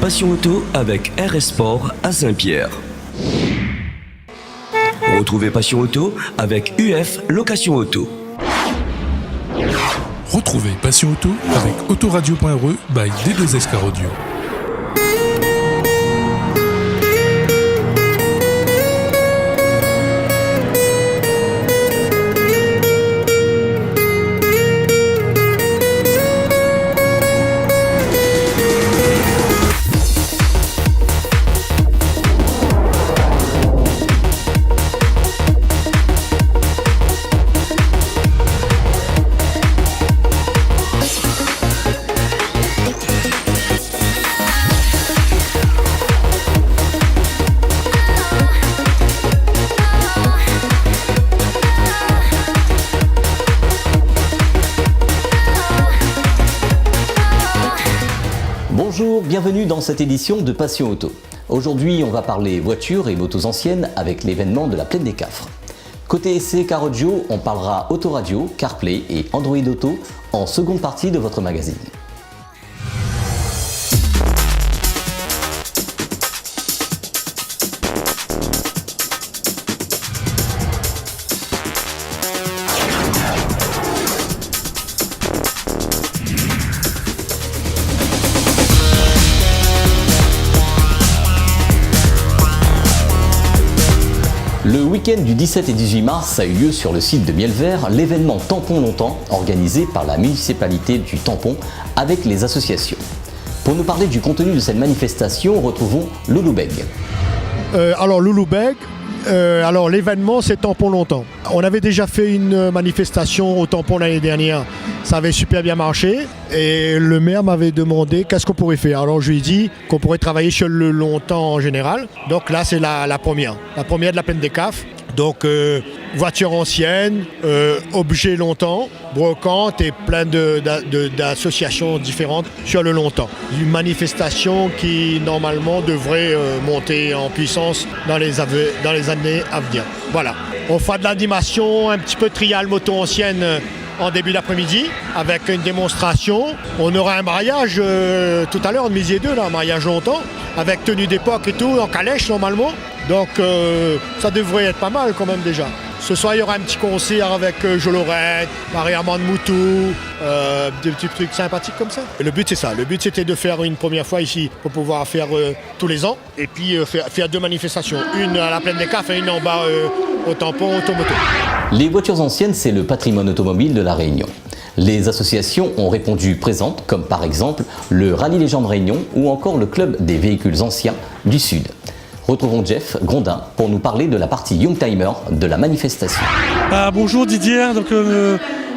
Passion Auto avec RS Sport à Saint-Pierre. Retrouvez Passion Auto avec UF Location Auto. Retrouvez Passion Auto avec autoradio.re by D2SK Radio. Bonjour, bienvenue dans cette édition de Passion Auto. Aujourd'hui, on va parler voitures et motos anciennes avec l'événement de la Plaine des Cafres. Côté essai Car Audio, on parlera autoradio, CarPlay et Android Auto en seconde partie de votre magazine. Le week-end du 17 et 18 mars a eu lieu sur le site de Mielvert l'événement Tampon Longtemps organisé par la municipalité du Tampon avec les associations. Pour nous parler du contenu de cette manifestation, retrouvons Loulou Beg. Loulou Beg, l'événement c'est Tampon Longtemps. On avait déjà fait une manifestation au Tampon l'année dernière, ça avait super bien marché et le maire m'avait demandé qu'est-ce qu'on pourrait faire. Alors je lui ai dit qu'on pourrait travailler sur le longtemps en général. Donc là c'est la première de la Plaine des Cafres. Donc voitures anciennes, objets longtemps, brocantes et plein d'associations différentes sur le longtemps. Une manifestation qui normalement devrait monter en puissance dans les années à venir. Voilà. On fera de l'animation, un petit peu de trial moto ancienne en début d'après-midi avec une démonstration. On aura un mariage tout à l'heure, de midi et deux, un mariage longtemps, avec tenue d'époque et tout, en calèche normalement. Donc ça devrait être pas mal quand même déjà. Ce soir, il y aura un petit concert avec Jolorette, Marie-Armande Moutou, des petits trucs sympathiques comme ça. Et le but, c'est ça. Le but, c'était de faire une première fois ici pour pouvoir faire tous les ans. Et puis faire deux manifestations. Une à la Plaine des Cafres et une en bas au Tampon Automoto. Les voitures anciennes, c'est le patrimoine automobile de la Réunion. Les associations ont répondu présentes, comme par exemple le Rallye Légende Réunion ou encore le Club des véhicules anciens du Sud. Retrouvons Jeff Grondin pour nous parler de la partie Youngtimer de la manifestation. Bonjour Didier,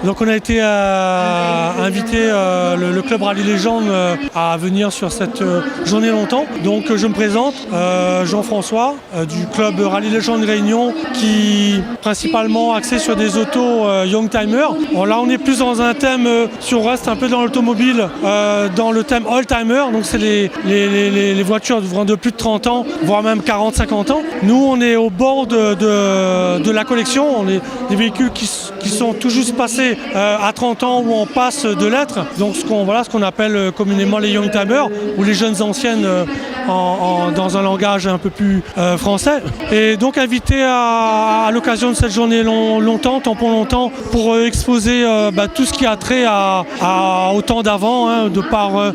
donc on a été invité le club Rallye Légende à venir sur cette journée longtemps. Donc je me présente, Jean-François du club Rallye Légende Réunion qui principalement axé sur des autos Youngtimer. Là on est plus dans un thème, si on reste un peu dans l'automobile, dans le thème Oldtimer, donc c'est les voitures de plus de 30 ans, voire même 40-50 ans. Nous on est au bord de la collection, on est des véhicules qui sont tout juste passés à 30 ans où on passe de lettres, donc ce qu'on appelle communément les Youngtimers ou les jeunes anciennes dans un langage un peu plus français. Et donc invité à l'occasion de cette journée longtemps, Tampon Longtemps, pour exposer tout ce qui a trait au temps d'avant, de par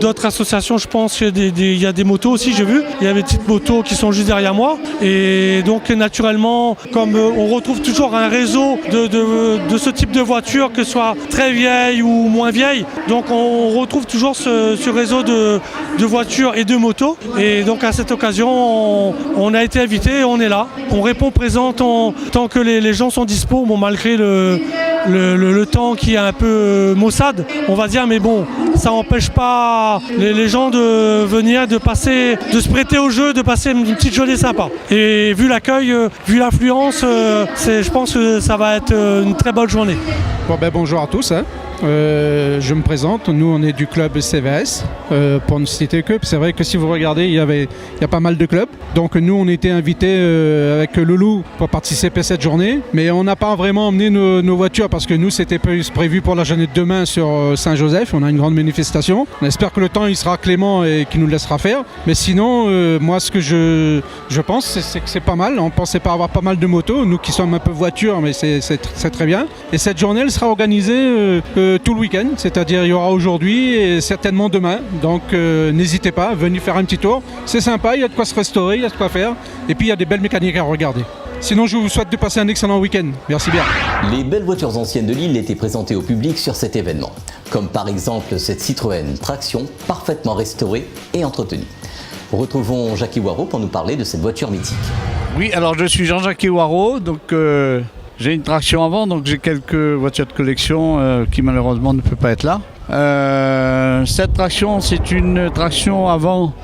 d'autres associations. Je pense qu'il y a des motos aussi, j'ai vu, il y a des petites motos qui sont juste derrière moi. Et donc naturellement, comme on retrouve toujours un réseau de ce type de voiture, que ce soit très vieille ou moins vieille. Donc on retrouve toujours ce réseau de voitures et de motos. Et donc à cette occasion, on a été invité, on est là. On répond présent tant que les gens sont dispo, malgré le temps qui est un peu maussade, on va dire, mais bon, ça n'empêche pas les gens de venir, de se prêter au jeu, de passer une petite journée sympa. Et vu l'accueil, vu l'affluence, je pense que ça va être une très bonne journée. Bonjour à tous. Je me présente, nous on est du club CVS. pour ne citer que. C'est vrai que si vous regardez, il y a pas mal de clubs. Donc nous, on était invités avec Loulou pour participer à cette journée. Mais on n'a pas vraiment emmené nos voitures parce que nous, c'était prévu pour la journée de demain sur Saint-Joseph. On a une grande manifestation. On espère que le temps il sera clément et qu'il nous laissera faire. Mais sinon, moi, ce que je pense, c'est que c'est pas mal. On pensait pas avoir pas mal de motos. Nous qui sommes un peu voitures, mais c'est très bien. Et cette journée, elle sera organisée tout le week-end. C'est-à-dire, il y aura aujourd'hui et certainement demain. Donc n'hésitez pas, venez faire un petit tour. C'est sympa, il y a de quoi se restaurer, il y a de quoi faire. Et puis il y a des belles mécaniques à regarder. Sinon, je vous souhaite de passer un excellent week-end. Merci bien. Les belles voitures anciennes de Lille étaient présentées au public sur cet événement. Comme par exemple cette Citroën Traction, parfaitement restaurée et entretenue. Retrouvons Jackie Waro pour nous parler de cette voiture mythique. Oui, alors je suis Jean-Jacques Waro, donc j'ai une Traction avant, donc j'ai quelques voitures de collection qui malheureusement ne peuvent pas être là. Cette Traction, c'est une Traction avant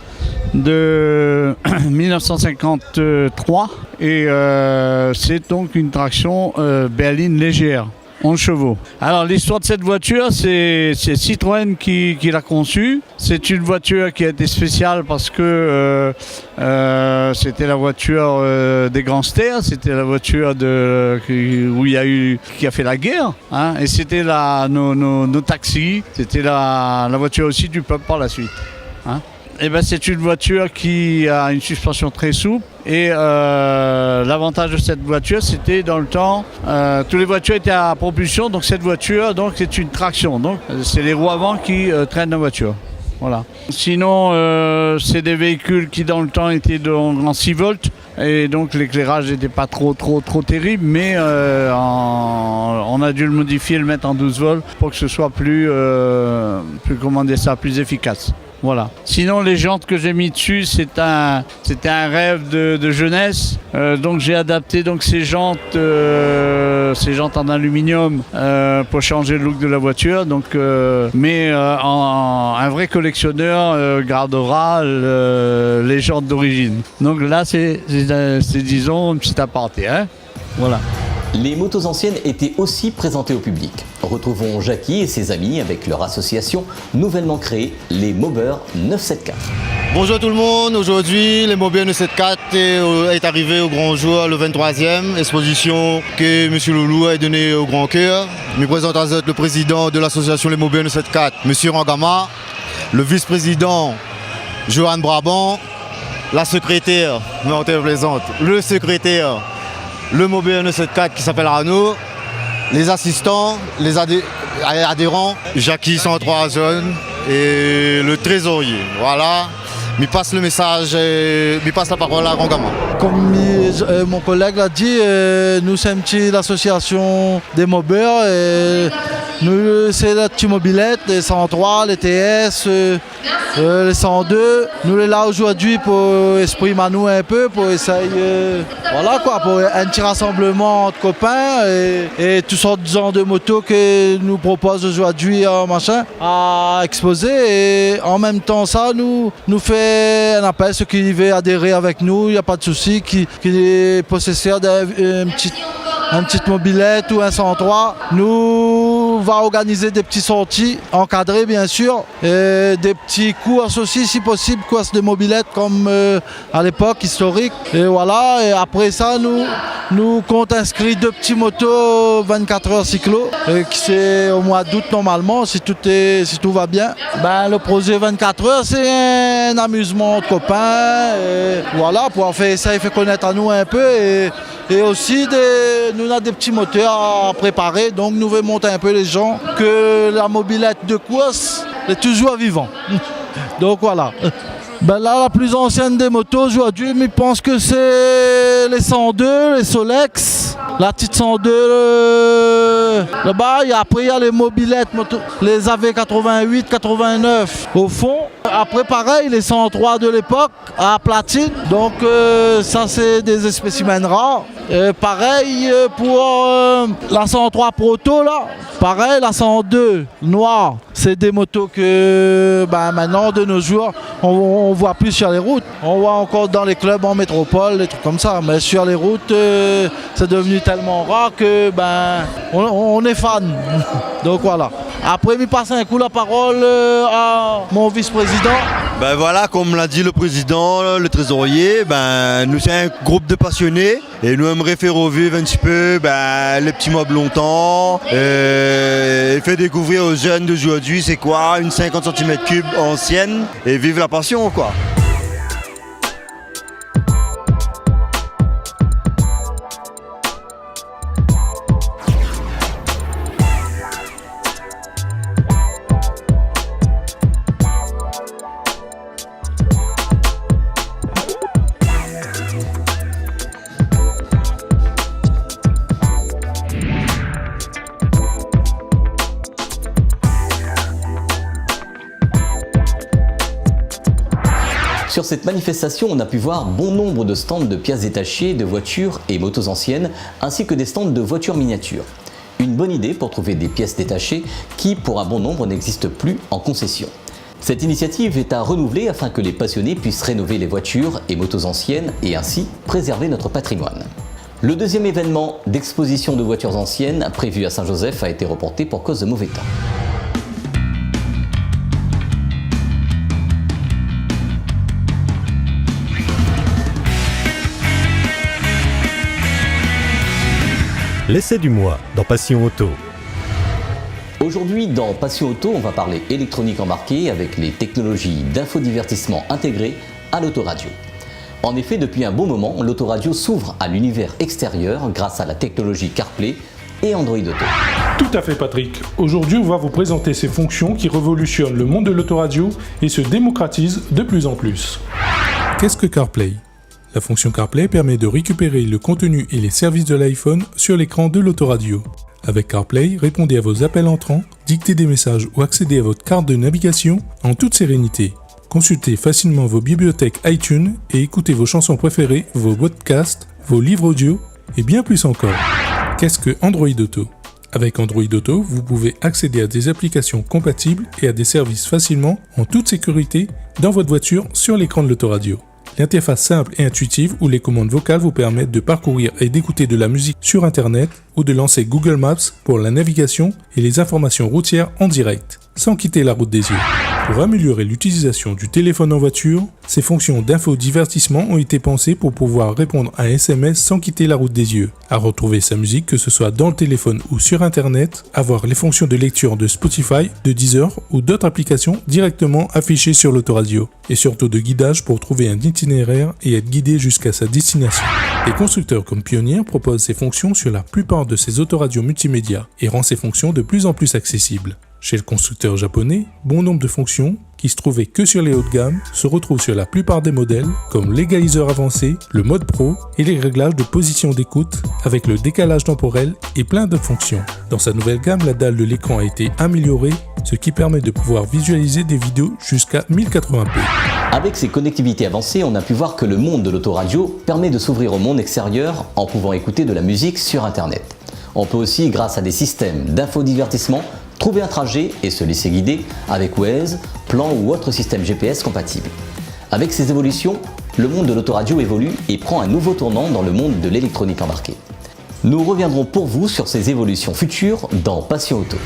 de 1953 et c'est donc une Traction berline légère, 11 chevaux. Alors l'histoire de cette voiture, c'est Citroën qui l'a conçue. C'est une voiture qui a été spéciale parce que c'était la voiture des gangsters, c'était la voiture qui a fait la guerre, hein, et c'était nos taxis, c'était la voiture aussi du peuple par la suite. Hein. Eh ben, c'est une voiture qui a une suspension très souple et l'avantage de cette voiture, c'était dans le temps, toutes les voitures étaient à propulsion, donc cette voiture, donc c'est une traction, donc c'est les roues avant qui traînent la voiture. Voilà. Sinon, c'est des véhicules qui dans le temps étaient en 6 volts et donc l'éclairage n'était pas trop terrible, mais on a dû le modifier, le mettre en 12 volts pour que ce soit plus efficace. Voilà. Sinon, les jantes que j'ai mis dessus, c'était un rêve de jeunesse. Donc j'ai adapté donc ces jantes en aluminium pour changer le look de la voiture. Donc, un vrai collectionneur gardera les jantes d'origine. Donc là, c'est disons une petite aparté. Hein, voilà. Les motos anciennes étaient aussi présentées au public. Retrouvons Jackie et ses amis avec leur association nouvellement créée, les Mobeurs 974. Bonjour tout le monde, aujourd'hui les Mobeurs 974 est arrivé au grand jour, le 23e exposition que M. Loulou a donnée au Grand Cœur. Je me présente à le président de l'association Les Mobeurs 974, M. Rangama, le vice-président Johan Brabant, la secrétaire, le secrétaire, le Mobeur 974 qui s'appelle Arnaud, les assistants, les adhérents, Jackie 103 jeunes et le trésorier. Voilà, il passe le message, il passe la parole à Rangama. Comme mon collègue l'a dit, nous sommes l'association des Mobeurs. Nous, c'est la petite mobilette, les 103, les TS, les 102. Nous sommes là aujourd'hui pour exprimer nous un peu, pour essayer, voilà quoi, pour un petit rassemblement entre copains et toutes sortes de motos que nous propose aujourd'hui à exposer. Et en même temps ça, nous fait un appel, ceux qui veulent adhérer avec nous, il n'y a pas de souci, qui est possesseur d'une petite mobilette ou un 103, nous va organiser des petits sorties encadrés bien sûr, et des petits courses aussi si possible, courses de mobilettes comme à l'époque historique. Et voilà, et après ça nous compte inscrit 2 petits motos 24 heures cyclo, qui c'est au mois d'août normalement si tout va bien. Ben, le projet 24 heures c'est un amusement de copains, et voilà, pour ça fait connaître à nous un peu et aussi nous avons des petits moteurs à préparer, donc nous voulons montrer un peu les gens que la mobilette de course est toujours vivant. Donc voilà. Ben là, la plus ancienne des motos aujourd'hui, je pense que c'est les 102, les Solex, la petite 102 là-bas, et après il y a les mobilettes, les AV88, 89 au fond. Après pareil, les 103 de l'époque à platine, donc ça c'est des spécimens rares. Pareil pour la 103 Proto là, pareil la 102 noire, c'est des motos que maintenant de nos jours on voit plus sur les routes. On voit encore dans les clubs en métropole, des trucs comme ça, mais sur les routes c'est devenu devenu tellement rare que on est fan. Donc voilà. Après, je passe un coup la parole à mon vice-président. Ben voilà, comme l'a dit le président, le trésorier, nous c'est un groupe de passionnés et nous aimerions faire revivre un petit peu les petits mobs longtemps et faire découvrir aux jeunes d'aujourd'hui c'est quoi une 50 cm3 ancienne et vivre la passion quoi. Sur cette manifestation, on a pu voir bon nombre de stands de pièces détachées, de voitures et motos anciennes, ainsi que des stands de voitures miniatures. Une bonne idée pour trouver des pièces détachées qui, pour un bon nombre, n'existent plus en concession. Cette initiative est à renouveler afin que les passionnés puissent rénover les voitures et motos anciennes et ainsi préserver notre patrimoine. Le deuxième événement d'exposition de voitures anciennes prévu à Saint-Joseph a été reporté pour cause de mauvais temps. L'essai du mois dans Passion Auto. Aujourd'hui, dans Passion Auto, on va parler électronique embarquée avec les technologies d'infodivertissement intégrées à l'autoradio. En effet, depuis un bon moment, l'autoradio s'ouvre à l'univers extérieur grâce à la technologie CarPlay et Android Auto. Tout à fait Patrick. Aujourd'hui, on va vous présenter ces fonctions qui révolutionnent le monde de l'autoradio et se démocratisent de plus en plus. Qu'est-ce que CarPlay ? La fonction CarPlay permet de récupérer le contenu et les services de l'iPhone sur l'écran de l'autoradio. Avec CarPlay, répondez à vos appels entrants, dictez des messages ou accédez à votre carte de navigation en toute sérénité. Consultez facilement vos bibliothèques iTunes et écoutez vos chansons préférées, vos podcasts, vos livres audio et bien plus encore. Qu'est-ce que Android Auto ? Avec Android Auto, vous pouvez accéder à des applications compatibles et à des services facilement, en toute sécurité, dans votre voiture sur l'écran de l'autoradio. L'interface simple et intuitive où les commandes vocales vous permettent de parcourir et d'écouter de la musique sur Internet ou de lancer Google Maps pour la navigation et les informations routières en direct, sans quitter la route des yeux. Pour améliorer l'utilisation du téléphone en voiture, ces fonctions d'infodivertissement ont été pensées pour pouvoir répondre à un SMS sans quitter la route des yeux, à retrouver sa musique que ce soit dans le téléphone ou sur Internet, avoir les fonctions de lecture de Spotify, de Deezer ou d'autres applications directement affichées sur l'autoradio, et surtout de guidage pour trouver un itinéraire et être guidé jusqu'à sa destination. Les constructeurs comme Pioneer proposent ces fonctions sur la plupart de ces autoradios multimédia et rend ces fonctions de plus en plus accessibles. Chez le constructeur japonais, bon nombre de fonctions, qui se trouvaient que sur les hauts de gamme, se retrouvent sur la plupart des modèles, comme l'égaliseur avancé, le mode pro et les réglages de position d'écoute, avec le décalage temporel et plein d'autres fonctions. Dans sa nouvelle gamme, la dalle de l'écran a été améliorée, ce qui permet de pouvoir visualiser des vidéos jusqu'à 1080p. Avec ces connectivités avancées, on a pu voir que le monde de l'autoradio permet de s'ouvrir au monde extérieur en pouvant écouter de la musique sur Internet. On peut aussi, grâce à des systèmes d'infodivertissement, trouver un trajet et se laisser guider avec Waze, Plan ou autre système GPS compatible. Avec ces évolutions, le monde de l'autoradio évolue et prend un nouveau tournant dans le monde de l'électronique embarquée. Nous reviendrons pour vous sur ces évolutions futures dans Passion Auto.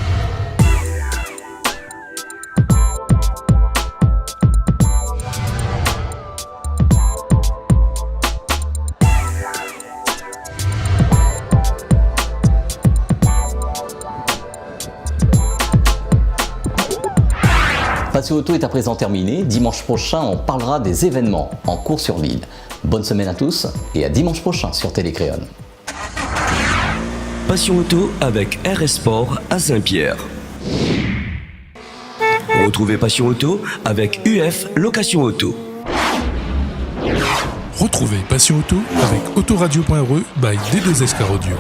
Passion Auto est à présent terminé. Dimanche prochain, on parlera des événements en cours sur l'île. Bonne semaine à tous et à dimanche prochain sur Télécréon. Passion Auto avec RS Sport à Saint-Pierre. Retrouvez Passion Auto avec UF Location Auto. Retrouvez Passion Auto avec autoradio.re by D2SCAR Audio.